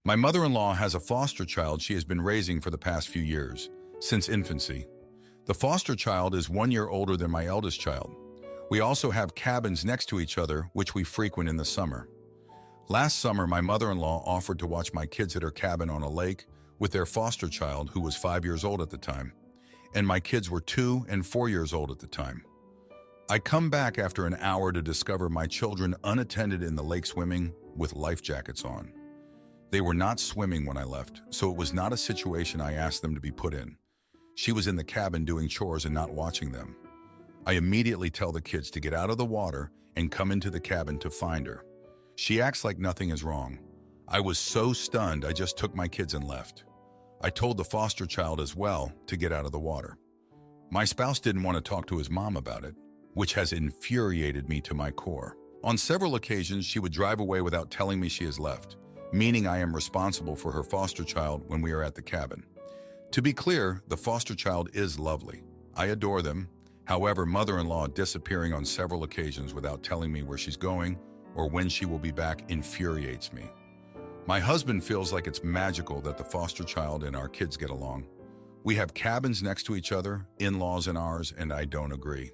My mother-in-law has a foster child she has been raising for the past few years, since infancy. The foster child is 1 year older than my eldest child. We also have cabins next to each other, which we frequent in the summer. Last summer, my mother-in-law offered to watch my kids at her cabin on a lake with their foster child, who was 5 years old at the time, and my kids were 2 and 4 years old at the time. I come back after an hour to discover my children unattended in the lake swimming with life jackets on. They were not swimming when I left, so it was not a situation I asked them to be put in. She was in the cabin doing chores and not watching them. I immediately tell the kids to get out of the water and come into the cabin to find her. She acts like nothing is wrong. I was so stunned I just took my kids and left. I told the foster child as well to get out of the water. My spouse didn't want to talk to his mom about it, which has infuriated me to my core. On several occasions, she would drive away without telling me she has left, meaning I am responsible for her foster child when we are at the cabin. To be clear, the foster child is lovely. I adore them. However, mother-in-law disappearing on several occasions without telling me where she's going or when she will be back infuriates me. My husband feels like it's magical that the foster child and our kids get along. We have cabins next to each other, in-laws and ours, and I don't agree.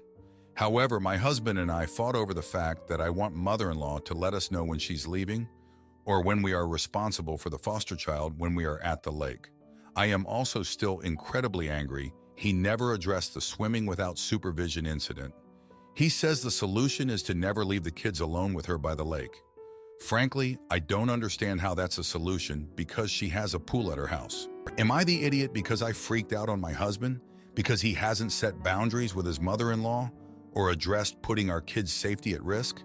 However, my husband and I fought over the fact that I want mother-in-law to let us know when she's leaving or when we are responsible for the foster child when we are at the lake. I am also still incredibly angry he never addressed the swimming without supervision incident. He says the solution is to never leave the kids alone with her by the lake. Frankly, I don't understand how that's a solution because she has a pool at her house. Am I the idiot because I freaked out on my husband because he hasn't set boundaries with his mother-in-law or addressed putting our kids' safety at risk?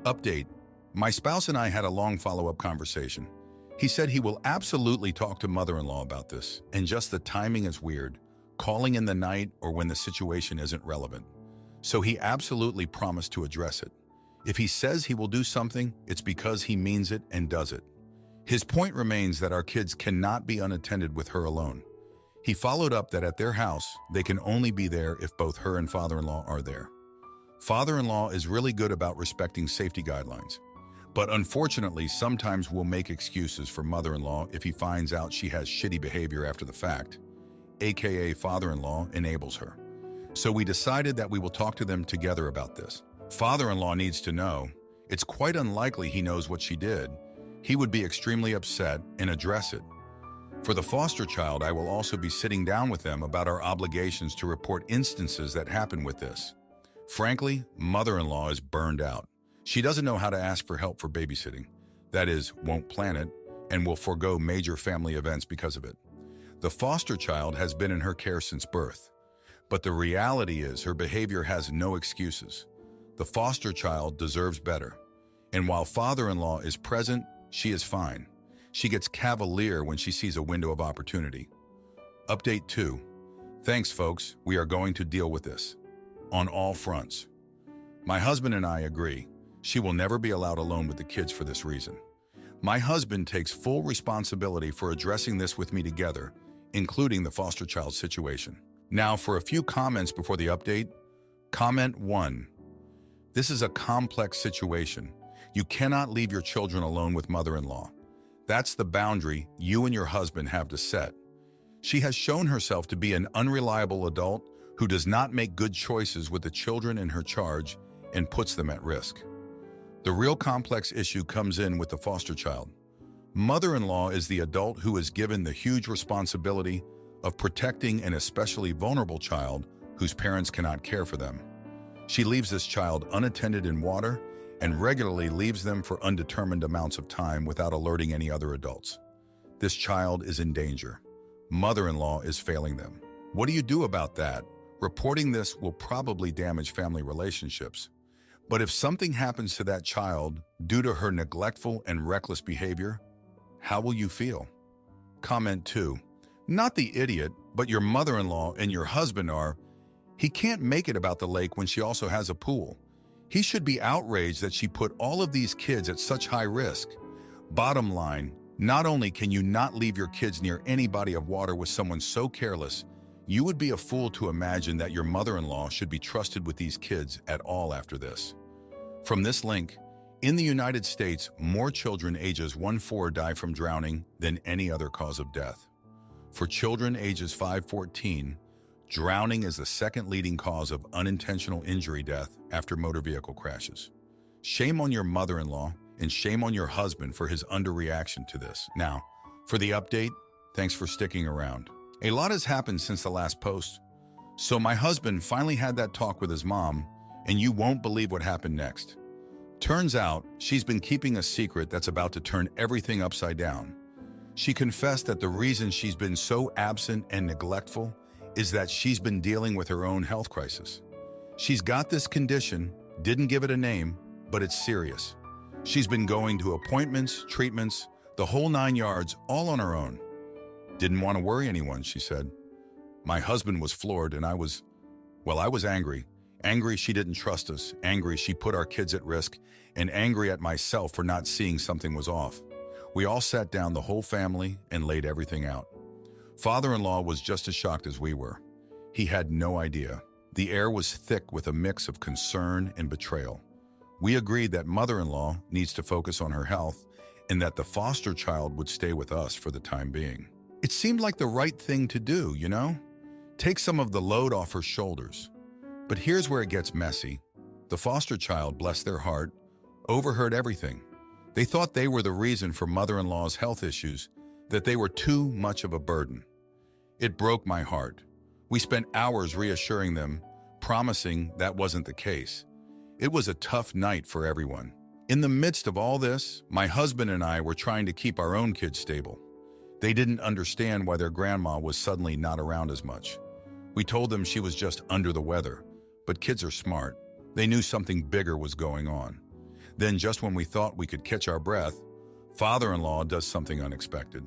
Update. My spouse and I had a long follow-up conversation. He said he will absolutely talk to mother-in-law about this, and just the timing is weird, calling in the night or when the situation isn't relevant. So he absolutely promised to address it. If he says he will do something, it's because he means it and does it. His point remains that our kids cannot be unattended with her alone. He followed up that at their house, they can only be there if both her and father-in-law are there. Father-in-law is really good about respecting safety guidelines, but unfortunately sometimes will make excuses for mother-in-law if he finds out she has shitty behavior after the fact, aka father-in-law enables her. So we decided that we will talk to them together about this. Father-in-law needs to know. It's quite unlikely he knows what she did. He would be extremely upset and address it. For the foster child, I will also be sitting down with them about our obligations to report instances that happen with this. Frankly, mother-in-law is burned out. She doesn't know how to ask for help for babysitting. That is, won't plan it, and will forego major family events because of it. The foster child has been in her care since birth. But the reality is her behavior has no excuses. The foster child deserves better. And while father-in-law is present, she is fine. She gets cavalier when she sees a window of opportunity. Update 2. Thanks, folks. We are going to deal with this. On all fronts. My husband and I agree. She will never be allowed alone with the kids for this reason. My husband takes full responsibility for addressing this with me together, including the foster child situation. Now for a few comments before the update. Comment 1. This is a complex situation. You cannot leave your children alone with mother-in-law. That's the boundary you and your husband have to set. She has shown herself to be an unreliable adult who does not make good choices with the children in her charge and puts them at risk. The real complex issue comes in with the foster child. Mother-in-law is the adult who is given the huge responsibility of protecting an especially vulnerable child whose parents cannot care for them. She leaves this child unattended in water and regularly leaves them for undetermined amounts of time without alerting any other adults. This child is in danger. Mother-in-law is failing them. What do you do about that? Reporting this will probably damage family relationships. But if something happens to that child due to her neglectful and reckless behavior, how will you feel? Comment 2. Not the idiot, but your mother-in-law and your husband are. He can't make it about the lake when she also has a pool. He should be outraged that she put all of these kids at such high risk. Bottom line, not only can you not leave your kids near any body of water with someone so careless, you would be a fool to imagine that your mother-in-law should be trusted with these kids at all after this. From this link, In the United States, more children ages 1-4 die from drowning than any other cause of death. For children ages 5-14, drowning is the second leading cause of unintentional injury death after motor vehicle crashes. Shame on your mother-in-law and shame on your husband for his underreaction to this. Now, for the update, thanks for sticking around. A lot has happened since the last post. So my husband finally had that talk with his mom, and you won't believe what happened next. Turns out, she's been keeping a secret that's about to turn everything upside down. She confessed that the reason she's been so absent and neglectful is that she's been dealing with her own health crisis. She's got this condition, didn't give it a name, but it's serious. She's been going to appointments, treatments, the whole 9 yards, all on her own. Didn't want to worry anyone, she said. My husband was floored and I was angry. Angry she didn't trust us, angry she put our kids at risk, and angry at myself for not seeing something was off. We all sat down, the whole family, and laid everything out. Father-in-law was just as shocked as we were. He had no idea. The air was thick with a mix of concern and betrayal. We agreed that mother-in-law needs to focus on her health and that the foster child would stay with us for the time being. It seemed like the right thing to do, you know? Take some of the load off her shoulders. But here's where it gets messy. The foster child, bless their heart, overheard everything. They thought they were the reason for mother-in-law's health issues, that they were too much of a burden. It broke my heart. We spent hours reassuring them, promising that wasn't the case. It was a tough night for everyone. In the midst of all this, my husband and I were trying to keep our own kids stable. They didn't understand why their grandma was suddenly not around as much. We told them she was just under the weather, but kids are smart. They knew something bigger was going on. Then, just when we thought we could catch our breath, father-in-law does something unexpected.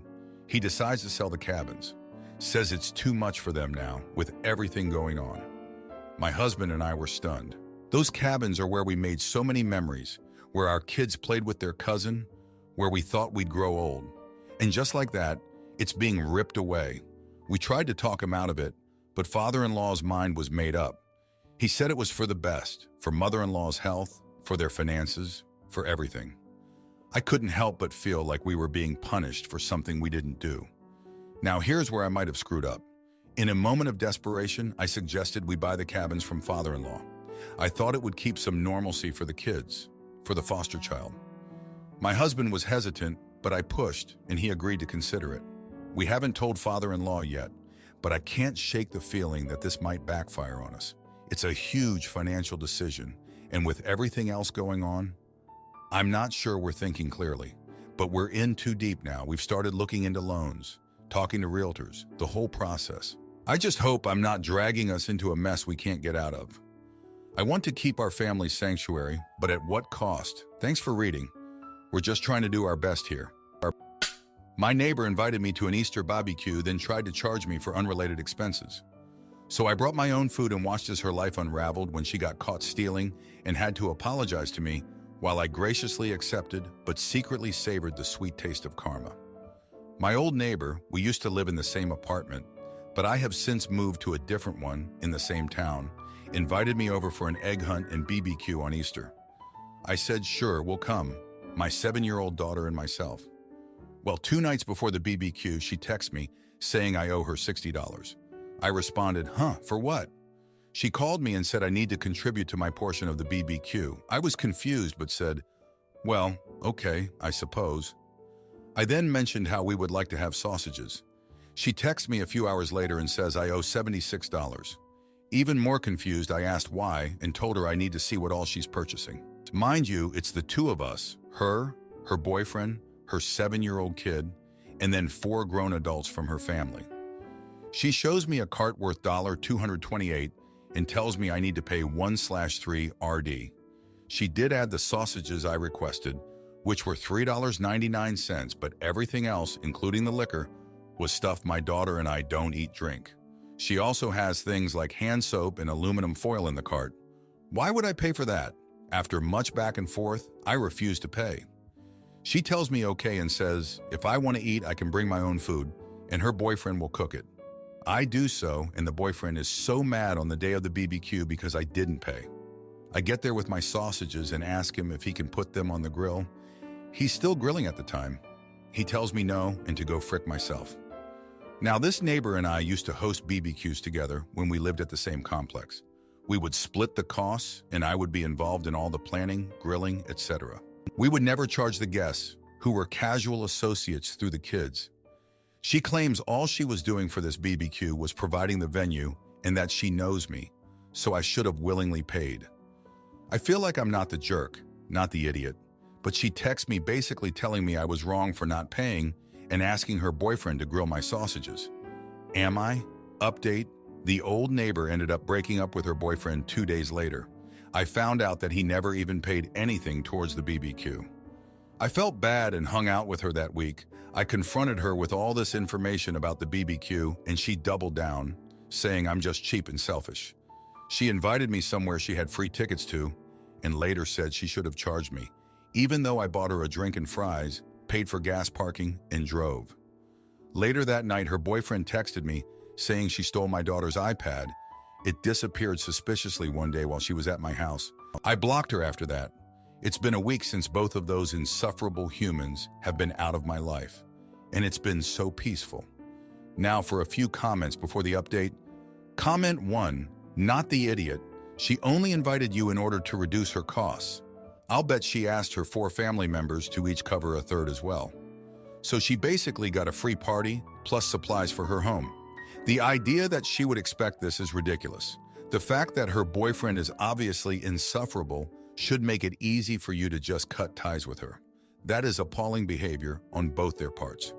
He decides to sell the cabins. Says it's too much for them now, with everything going on. My husband and I were stunned. Those cabins are where we made so many memories, where our kids played with their cousin, where we thought we'd grow old. And just like that, it's being ripped away. We tried to talk him out of it, but father-in-law's mind was made up. He said it was for the best, for mother-in-law's health, for their finances, for everything. I couldn't help but feel like we were being punished for something we didn't do. Now here's where I might have screwed up. In a moment of desperation, I suggested we buy the cabins from father-in-law. I thought it would keep some normalcy for the kids, for the foster child. My husband was hesitant, but I pushed, and he agreed to consider it. We haven't told father-in-law yet, but I can't shake the feeling that this might backfire on us. It's a huge financial decision, and with everything else going on, I'm not sure we're thinking clearly, but we're in too deep now. We've started looking into loans, talking to realtors, the whole process. I just hope I'm not dragging us into a mess we can't get out of. I want to keep our family sanctuary, but at what cost? Thanks for reading. We're just trying to do our best here. My neighbor invited me to an Easter barbecue, then tried to charge me for unrelated expenses. So I brought my own food and watched as her life unraveled when she got caught stealing and had to apologize to me, while I graciously accepted but secretly savored the sweet taste of karma. My old neighbor, we used to live in the same apartment, but I have since moved to a different one in the same town, invited me over for an egg hunt and BBQ on Easter. I said, sure, we'll come, my 7-year-old daughter and myself. Well, 2 nights before the BBQ, she texted me saying I owe her $60. I responded, for what? She called me and said I need to contribute to my portion of the BBQ. I was confused but said, well, okay, I suppose. I then mentioned how we would like to have sausages. She texts me a few hours later and says I owe $76. Even more confused, I asked why and told her I need to see what all she's purchasing. Mind you, it's the 2 of us, her boyfriend, her 7-year-old kid, and then 4 grown adults from her family. She shows me a cart worth $228 and tells me I need to pay 1/3 RD. She did add the sausages I requested, which were $3.99, but everything else, including the liquor, was stuff my daughter and I don't drink. She also has things like hand soap and aluminum foil in the cart. Why would I pay for that? After much back and forth, I refuse to pay. She tells me okay and says, if I want to eat, I can bring my own food, and her boyfriend will cook it. I do so, and the boyfriend is so mad on the day of the BBQ because I didn't pay. I get there with my sausages and ask him if he can put them on the grill. He's still grilling at the time. He tells me no and to go frick myself. Now, this neighbor and I used to host BBQs together when we lived at the same complex. We would split the costs, and I would be involved in all the planning, grilling, etc. We would never charge the guests, who were casual associates through the kids. She claims all she was doing for this BBQ was providing the venue and that she knows me, so I should have willingly paid. I feel like I'm not the jerk, not the idiot, but she texts me basically telling me I was wrong for not paying and asking her boyfriend to grill my sausages. Am I? Update: the old neighbor ended up breaking up with her boyfriend 2 days later. I found out that he never even paid anything towards the BBQ. I felt bad and hung out with her that week. I confronted her with all this information about the BBQ and she doubled down, saying I'm just cheap and selfish. She invited me somewhere she had free tickets to and later said she should have charged me, even though I bought her a drink and fries, paid for gas parking, and drove. Later that night, her boyfriend texted me saying she stole my daughter's iPad. It disappeared suspiciously one day while she was at my house. I blocked her after that. It's been a week since both of those insufferable humans have been out of my life, and it's been so peaceful. Now for a few comments before the update. Comment 1, not the idiot. She only invited you in order to reduce her costs. I'll bet she asked her 4 family members to each cover a third as well. So she basically got a free party plus supplies for her home. The idea that she would expect this is ridiculous. The fact that her boyfriend is obviously insufferable should make it easy for you to just cut ties with her. That is appalling behavior on both their parts.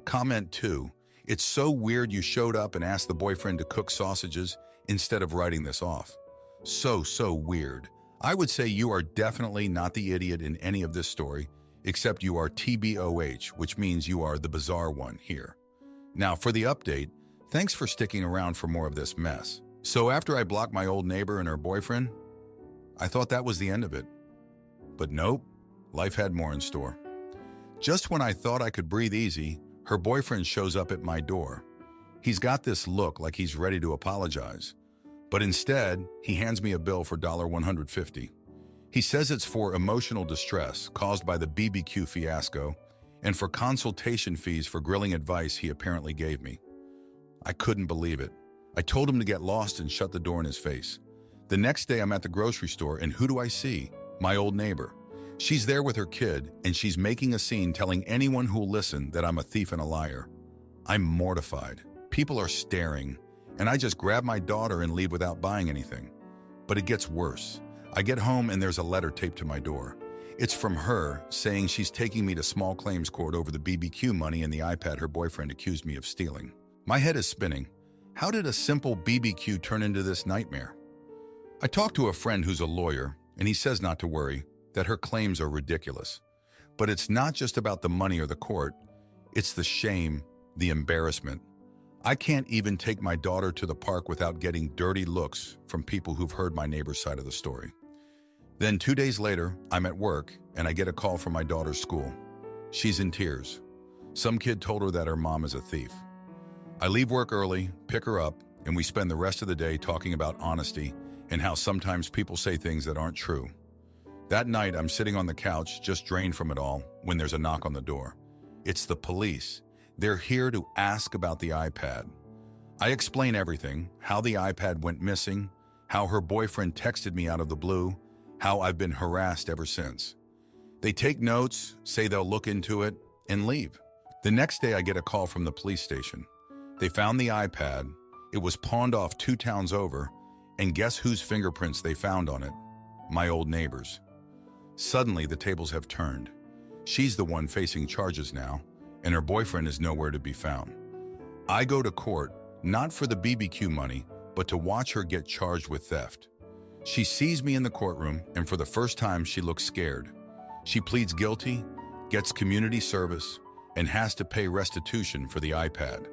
Comment 2, it's so weird you showed up and asked the boyfriend to cook sausages instead of writing this off. So weird. I would say you are definitely not the idiot in any of this story, except you are TBOH, which means you are the bizarre one here. Now for the update, thanks for sticking around for more of this mess. So after I blocked my old neighbor and her boyfriend, I thought that was the end of it. But nope, life had more in store. Just when I thought I could breathe easy, her boyfriend shows up at my door. He's got this look like he's ready to apologize. But instead, he hands me a bill for $150. He says it's for emotional distress caused by the BBQ fiasco and for consultation fees for grilling advice he apparently gave me. I couldn't believe it. I told him to get lost and shut the door in his face. The next day I'm at the grocery store and who do I see? My old neighbor. She's there with her kid and she's making a scene telling anyone who'll listen that I'm a thief and a liar. I'm mortified. People are staring. And I just grab my daughter and leave without buying anything. But it gets worse. I get home and there's a letter taped to my door. It's from her saying she's taking me to small claims court over the BBQ money and the iPad her boyfriend accused me of stealing. My head is spinning. How did a simple BBQ turn into this nightmare? I talked to a friend who's a lawyer and he says not to worry, that her claims are ridiculous. But it's not just about the money or the court. It's the shame, the embarrassment. I can't even take my daughter to the park without getting dirty looks from people who've heard my neighbor's side of the story. Then 2 days later, I'm at work and I get a call from my daughter's school. She's in tears. Some kid told her that her mom is a thief. I leave work early, pick her up, and we spend the rest of the day talking about honesty and how sometimes people say things that aren't true. That night, I'm sitting on the couch, just drained from it all, when there's a knock on the door. It's the police. They're here to ask about the iPad. I explain everything, how the iPad went missing, how her boyfriend texted me out of the blue, how I've been harassed ever since. They take notes, say they'll look into it, and leave. The next day I get a call from the police station. They found the iPad, it was pawned off 2 towns over, and guess whose fingerprints they found on it? My old neighbor's. Suddenly the tables have turned. She's the one facing charges now, and her boyfriend is nowhere to be found. I go to court, not for the BBQ money, but to watch her get charged with theft. She sees me in the courtroom, and for the first time she looks scared. She pleads guilty, gets community service, and has to pay restitution for the iPad.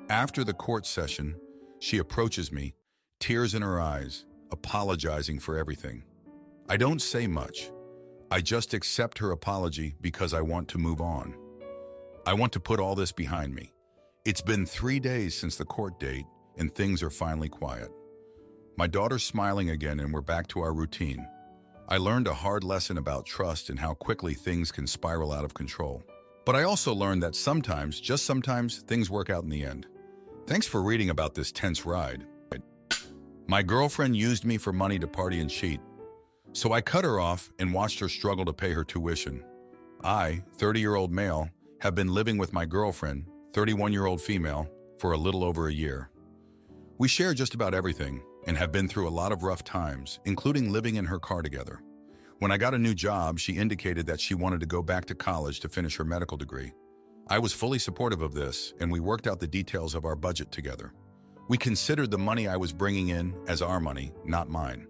After the court session, she approaches me, tears in her eyes, apologizing for everything. I don't say much. I just accept her apology because I want to move on. I want to put all this behind me. It's been 3 days since the court date, and things are finally quiet. My daughter's smiling again and we're back to our routine. I learned a hard lesson about trust and how quickly things can spiral out of control. But I also learned that sometimes, just sometimes, things work out in the end. Thanks for reading about this tense ride. My girlfriend used me for money to party and cheat. So I cut her off and watched her struggle to pay her tuition. I, 30-year-old male, have been living with my girlfriend, 31-year-old female, for a little over a year. We share just about everything and have been through a lot of rough times, including living in her car together. When I got a new job, she indicated that she wanted to go back to college to finish her medical degree. I was fully supportive of this, and we worked out the details of our budget together. We considered the money I was bringing in as our money, not mine.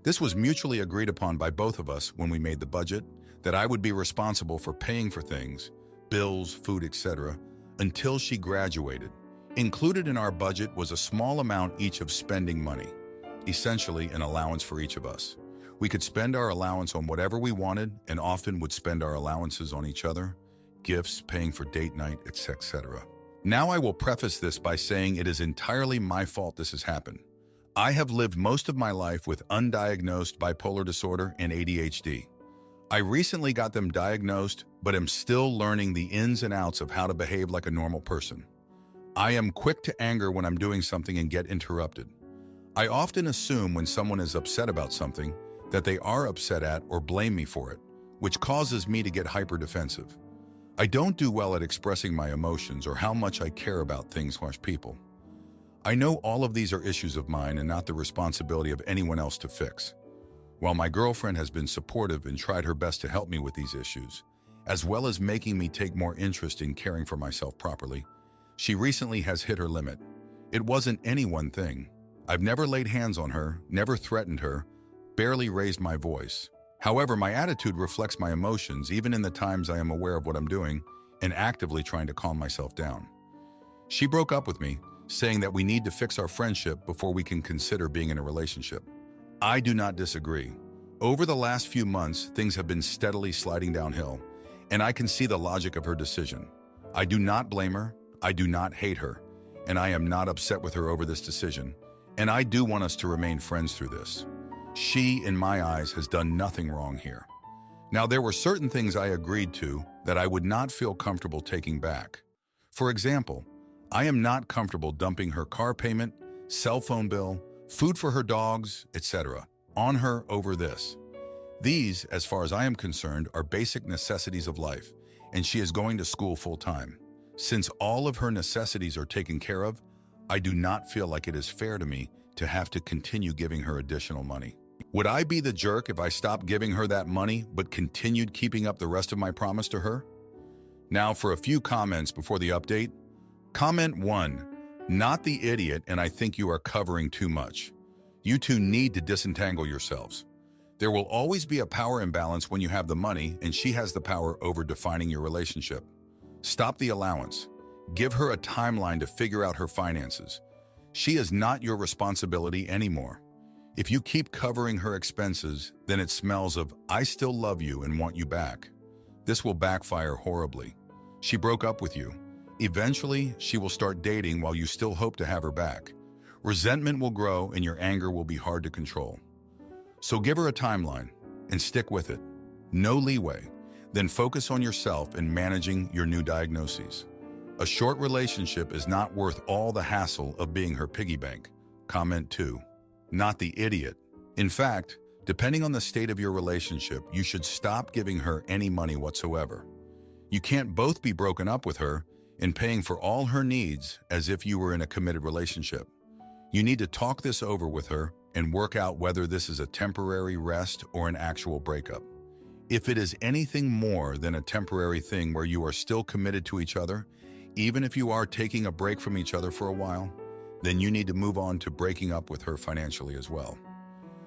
This was mutually agreed upon by both of us when we made the budget, that I would be responsible for paying for things, bills, food, etc., until she graduated. Included in our budget was a small amount each of spending money, essentially an allowance for each of us. We could spend our allowance on whatever we wanted and often would spend our allowances on each other, gifts, paying for date night, etc. Now I will preface this by saying it is entirely my fault this has happened. I have lived most of my life with undiagnosed bipolar disorder and ADHD. I recently got them diagnosed, but am still learning the ins and outs of how to behave like a normal person. I am quick to anger when I'm doing something and get interrupted. I often assume when someone is upset about something that they are upset at or blame me for it, which causes me to get hyper-defensive. I don't do well at expressing my emotions or how much I care about things or people. I know all of these are issues of mine and not the responsibility of anyone else to fix. While my girlfriend has been supportive and tried her best to help me with these issues, as well as making me take more interest in caring for myself properly, she recently has hit her limit. It wasn't any one thing. I've never laid hands on her, never threatened her, barely raised my voice. However, my attitude reflects my emotions even in the times I am aware of what I'm doing and actively trying to calm myself down. She broke up with me, saying that we need to fix our friendship before we can consider being in a relationship. I do not disagree. Over the last few months, things have been steadily sliding downhill, and I can see the logic of her decision. I do not blame her, I do not hate her, and I am not upset with her over this decision, and I do want us to remain friends through this. She, in my eyes, has done nothing wrong here. Now, there were certain things I agreed to that I would not feel comfortable taking back. For example, I am not comfortable dumping her car payment, cell phone bill, food for her dogs, etc. on her over this. These, as far as I am concerned, are basic necessities of life, and she is going to school full-time. Since all of her necessities are taken care of, I do not feel like it is fair to me to have to continue giving her additional money. Would I be the jerk if I stopped giving her that money but continued keeping up the rest of my promise to her? Now for a few comments before the update. Comment 1. Not the idiot, and I think you are covering too much. You two need to disentangle yourselves. There will always be a power imbalance when you have the money and she has the power over defining your relationship. Stop the allowance. Give her a timeline to figure out her finances. She is not your responsibility anymore. If you keep covering her expenses, then it smells of, I still love you and want you back. This will backfire horribly. She broke up with you. Eventually, she will start dating while you still hope to have her back. Resentment will grow and your anger will be hard to control. So give her a timeline and stick with it. No leeway. Then focus on yourself and managing your new diagnoses. A short relationship is not worth all the hassle of being her piggy bank. Comment 2. Not the idiot. In fact, depending on the state of your relationship, you should stop giving her any money whatsoever. You can't both be broken up with her and paying for all her needs as if you were in a committed relationship. You need to talk this over with her and work out whether this is a temporary rest or an actual breakup. If it is anything more than a temporary thing where you are still committed to each other, even if you are taking a break from each other for a while, then you need to move on to breaking up with her financially as well.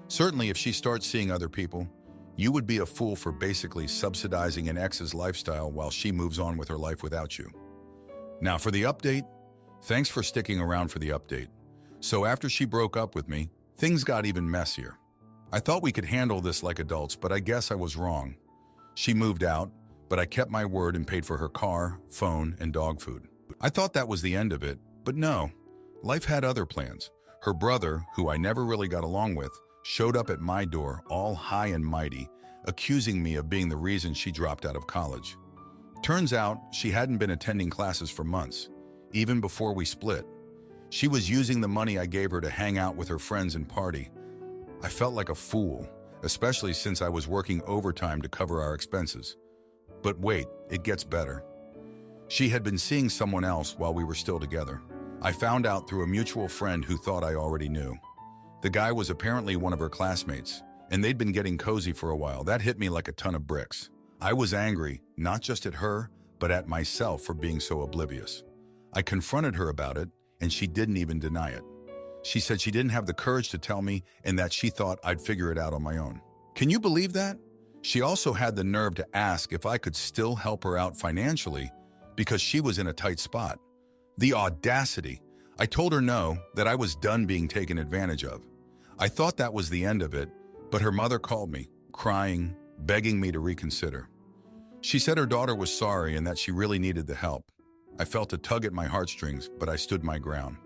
Certainly, if she starts seeing other people, you would be a fool for basically subsidizing an ex's lifestyle while she moves on with her life without you. Now for the update, thanks for sticking around for the update. So after she broke up with me, things got even messier. I thought we could handle this like adults, but I guess I was wrong. She moved out, but I kept my word and paid for her car, phone, and dog food. I thought that was the end of it, but no. Life had other plans. Her brother, who I never really got along with, showed up at my door all high and mighty, accusing me of being the reason she dropped out of college. Turns out she hadn't been attending classes for months, even before we split. She was using the money I gave her to hang out with her friends and party. I felt like a fool, especially since I was working overtime to cover our expenses. But wait, it gets better. She had been seeing someone else while we were still together. I found out through a mutual friend who thought I already knew. The guy was apparently one of her classmates, and they'd been getting cozy for a while. That hit me like a ton of bricks. I was angry, not just at her, but at myself for being so oblivious. I confronted her about it, and she didn't even deny it. She said she didn't have the courage to tell me and that she thought I'd figure it out on my own. Can you believe that? She also had the nerve to ask if I could still help her out financially because she was in a tight spot. The audacity. I told her no, that I was done being taken advantage of. I thought that was the end of it, but her mother called me, crying, begging me to reconsider. She said her daughter was sorry and that she really needed the help. I felt a tug at my heartstrings, but I stood my ground.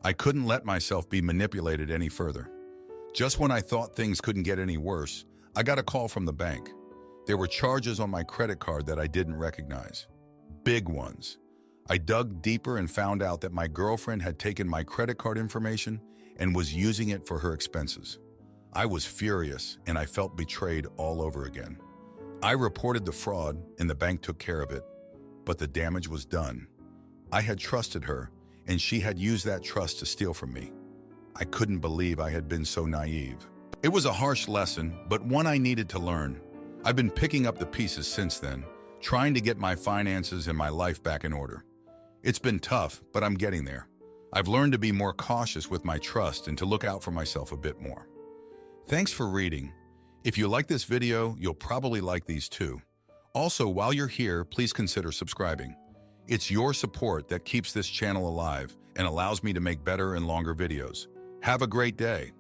I couldn't let myself be manipulated any further. Just when I thought things couldn't get any worse, I got a call from the bank. There were charges on my credit card that I didn't recognize. Big ones. I dug deeper and found out that my girlfriend had taken my credit card information and was using it for her expenses. I was furious and I felt betrayed all over again. I reported the fraud and the bank took care of it, but the damage was done. I had trusted her and she had used that trust to steal from me. I couldn't believe I had been so naive. It was a harsh lesson, but one I needed to learn. I've been picking up the pieces since then, trying to get my finances and my life back in order. It's been tough, but I'm getting there. I've learned to be more cautious with my trust and to look out for myself a bit more. Thanks for reading. If you like this video, you'll probably like these too. Also, while you're here, please consider subscribing. It's your support that keeps this channel alive and allows me to make better and longer videos. Have a great day.